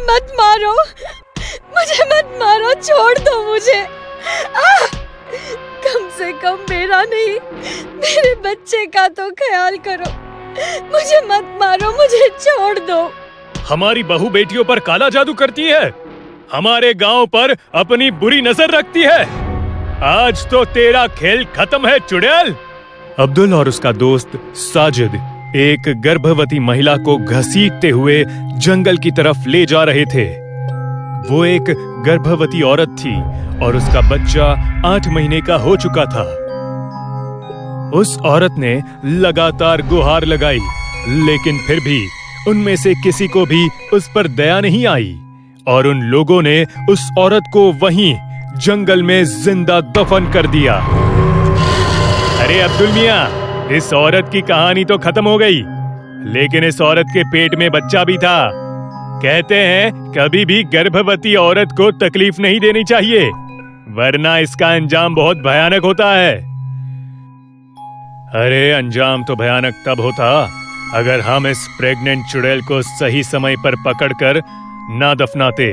मत मारो, मुझे मत मारो, छोड़ दो मुझे। कम से कम मेरा नहीं, मेरे बच्चे का तो ख्याल करो। मुझे मत मारो, मुझे छोड़ दो। हमारी बहू बेटियों पर काला जादू करती है, हमारे गांव पर अपनी बुरी नजर रखती है। आज तो तेरा खेल खत्म है चुड़ैल। अब्दुल और उसका दोस्त साजिद एक गर्भवती महिला को घसीटते हुए जंगल की तरफ ले जा रहे थे। वो एक गर्भवती औरत थी और उसका बच्चा 8 महीने का हो चुका था। उस औरत ने लगातार गुहार लगाई, लेकिन फिर भी उनमें से किसी को भी उस पर दया नहीं आई और उन लोगों ने उस औरत को वहीं जंगल में जिंदा दफन कर दिया। अरे अब्दुल मियां, इस औरत की कहानी तो खत्म हो गई, लेकिन इस औरत के पेट में बच्चा भी था। कहते हैं कभी भी गर्भवती औरत को तकलीफ नहीं देनी चाहिए, वरना इसका अंजाम बहुत भयानक होता है। अरे अंजाम तो भयानक तब होता अगर हम इस प्रेग्नेंट चुड़ैल को सही समय पर पकड़कर ना दफनाते,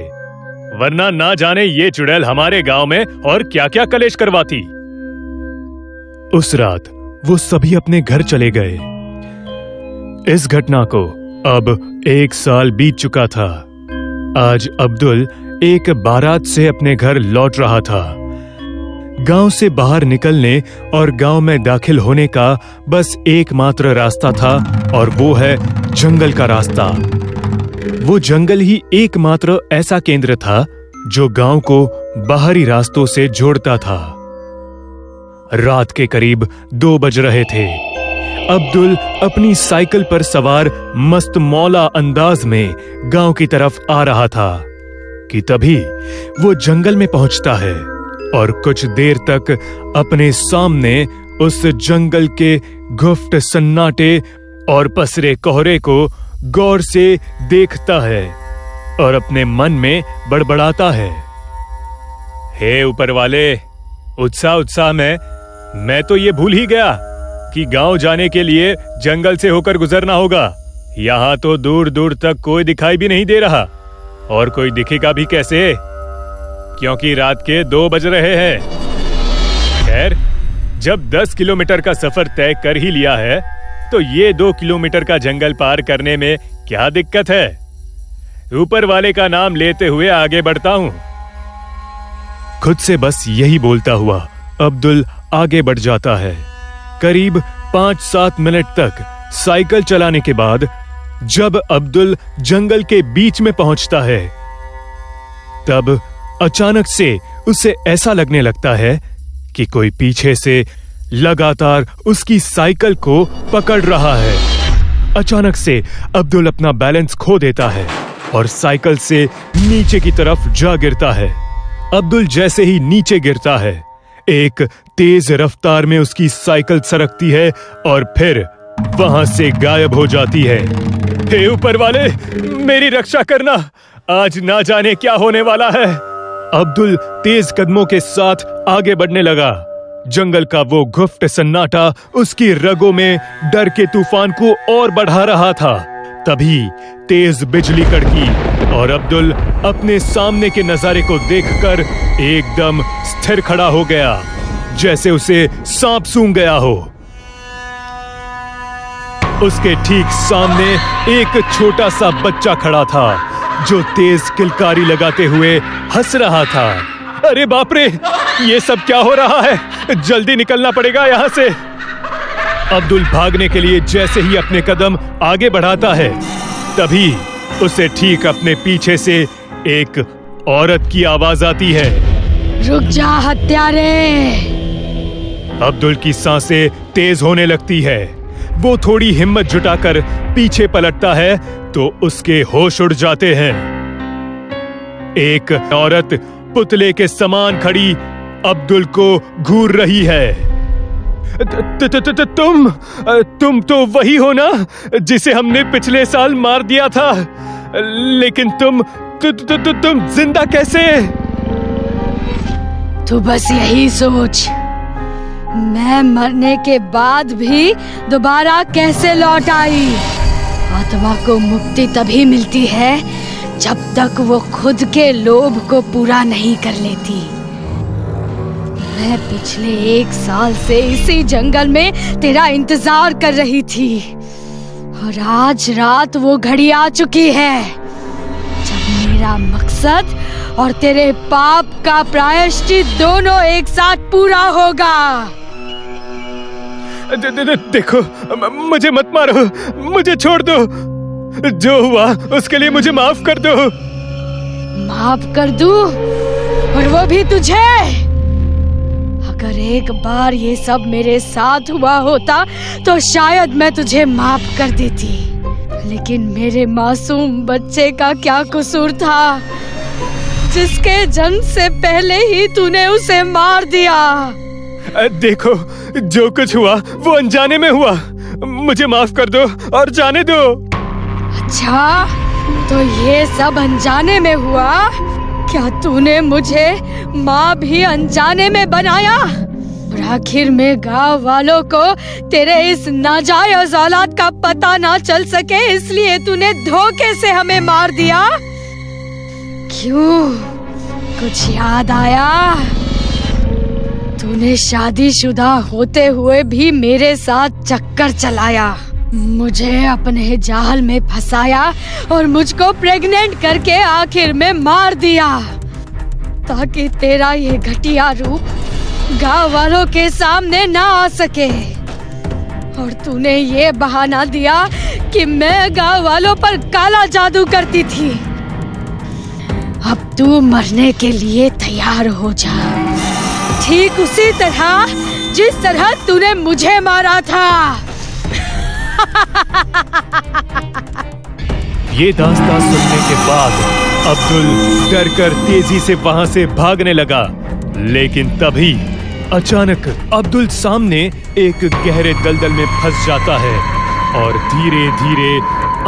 वरना ना जाने ये चुड़ैल हमारे गांव में और क्या क्या कलेश करवाती। उस रात वो सभी अपने घर चले गए। इस घटना को अब 1 साल बीत चुका था। आज अब्दुल एक बारात से अपने घर लौट रहा था। गांव से बाहर निकलने और गांव में दाखिल होने का बस एकमात्र रास्ता था और वो है जंगल का रास्ता। वो जंगल ही एकमात्र ऐसा केंद्र था जो गांव को बाहरी रास्तों से जोड़ता था। रात के करीब 2 बज रहे थे। अब्दुल अपनी साइकिल पर सवार मस्त मौला अंदाज में गांव की तरफ आ रहा था कि तभी वो जंगल में पहुंचता है और कुछ देर तक अपने सामने उस जंगल के गुफ्त सन्नाटे और पसरे कोहरे को गौर से देखता है और अपने मन में बड़बड़ाता है, हे ऊपर वाले, उत्साह में मैं तो ये भूल ही गया कि गांव जाने के लिए जंगल से होकर गुजरना होगा। यहाँ तो दूर दूर तक कोई दिखाई भी नहीं दे रहा, और कोई दिखेगा भी कैसे, क्योंकि रात के 2 बज रहे हैं। खैर, जब 10 किलोमीटर का सफर तय कर ही लिया है तो ये 2 किलोमीटर का जंगल पार करने में क्या दिक्कत है। ऊपर वाले का नाम लेते हुए आगे बढ़ता हूँ। खुद से बस यही बोलता हुआ अब्दुल आगे बढ़ जाता है। करीब 5-7 मिनट तक साइकिल चलाने के बाद जब अब्दुल जंगल के बीच में पहुंचता है, तब अचानक से उसे ऐसा लगने लगता है कि कोई पीछे से लगातार उसकी साइकिल को पकड़ रहा है। अचानक से अब्दुल अपना बैलेंस खो देता है और साइकिल से नीचे की तरफ जा गिरता है। अब्दुल जैसे ही नीचे गिरता है, एक तेज रफ्तार में उसकी साइकिल सरकती है और फिर वहां से गायब हो जाती है। हे ऊपर वाले, मेरी रक्षा करना, आज ना जाने क्या होने वाला है। अब्दुल तेज कदमों के साथ आगे बढ़ने लगा। जंगल का वो गुफ्त सन्नाटा उसकी रगों में डर के तूफान को और बढ़ा रहा था। तभी तेज बिजली कड़की और अब्दुल अपने सामने के नजारे को देखकर एकदम स्थिर खड़ा हो गया, जैसे उसे सांप सूंघ गया हो। उसके ठीक सामने एक छोटा सा बच्चा खड़ा था जो तेज किलकारी लगाते हुए हंस रहा था। अरे बाप रे, ये सब क्या हो रहा है? जल्दी निकलना पड़ेगा यहाँ से। अब्दुल भागने के लिए जैसे ही अपने कदम आगे बढ़ाता है, तभी उसे ठीक अपने पीछे से एक औरत की आवाज आती है, रुक जा हत्यारे। अब्दुल की सांसें तेज होने लगती है। वो थोड़ी हिम्मत जुटाकर पीछे पलटता है तो उसके होश उड़ जाते हैं। एक औरत पुतले के समान खड़ी अब्दुल को घूर रही है। तुम तो वही हो ना जिसे हमने पिछले साल मार दिया था, लेकिन तुम जिंदा कैसे? तू बस यही सोच, मैं मरने के बाद भी दोबारा कैसे लौट आई। आत्मा को मुक्ति तभी मिलती है जब तक वो खुद के लोभ को पूरा नहीं कर लेती। मैं पिछले 1 साल से इसी जंगल में तेरा इंतजार कर रही थी और आज रात वो घड़ी आ चुकी है जब मेरा मकसद और तेरे पाप का प्रायश्चित दोनों एक साथ पूरा होगा। देखो, मुझे मत मारो, मुझे छोड़ दो। जो हुआ उसके लिए मुझे माफ कर दो। माफ कर दूं? और वो भी तुझे? अगर एक बार ये सब मेरे साथ हुआ होता तो शायद मैं तुझे माफ कर देती, लेकिन मेरे मासूम बच्चे का क्या कसूर था जिसके जन्म से पहले ही तूने उसे मार दिया। देखो, जो कुछ हुआ वो अनजाने में हुआ। मुझे माफ कर दो और जाने दो। अच्छा, तो ये सब अनजाने में हुआ? क्या तूने मुझे माँ भी अनजाने में बनाया? और आखिर में गांव वालों को तेरे इस नाजायज औलाद का पता ना चल सके इसलिए तूने धोखे से हमें मार दिया। क्यों? कुछ याद आया? तूने शादीशुदा होते हुए भी मेरे साथ चक्कर चलाया, मुझे अपने जाल में फंसाया और मुझको प्रेग्नेंट करके आखिर में मार दिया ताकि तेरा ये घटिया रूप गांव वालों के सामने ना आ सके। और तूने ये बहाना दिया कि मैं गांव वालों पर काला जादू करती थी। अब तू मरने के लिए तैयार हो जा, ठीक उसी तरह जिस तरह तूने मुझे मारा था। ये दास्तां सुनने के बाद अब्दुल डरकर तेजी से वहां से भागने लगा, लेकिन तभी अचानक अब्दुल सामने एक गहरे दलदल में फंस जाता है और धीरे धीरे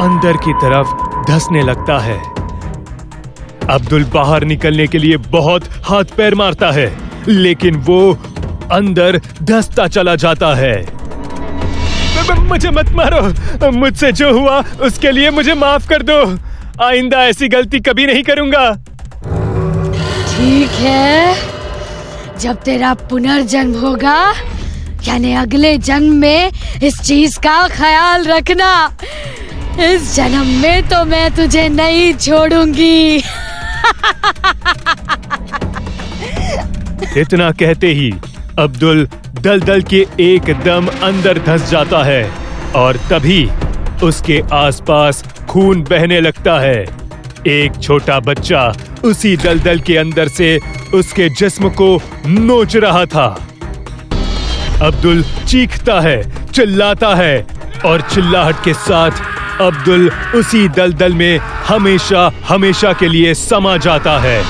अंदर की तरफ धंसने लगता है। अब्दुल बाहर निकलने के लिए बहुत हाथ पैर मारता है, लेकिन वो अंदर धंसता चला जाता है। मुझे मत मारो, मुझसे जो हुआ उसके लिए मुझे माफ कर दो। आइंदा ऐसी गलती कभी नहीं करूंगा। ठीक है, जब तेरा पुनर्जन्म होगा, यानी अगले जन्म में, इस चीज का ख्याल रखना। इस जन्म में तो मैं तुझे नहीं छोड़ूंगी। इतना कहते ही अब्दुल दलदल के एकदम अंदर धंस जाता है और तभी उसके आसपास खून बहने लगता है। एक छोटा बच्चा उसी दलदल के अंदर से उसके जिस्म को नोच रहा था। अब्दुल चीखता है, चिल्लाता है और चिल्लाहट के साथ अब्दुल उसी दलदल में हमेशा हमेशा के लिए समा जाता है।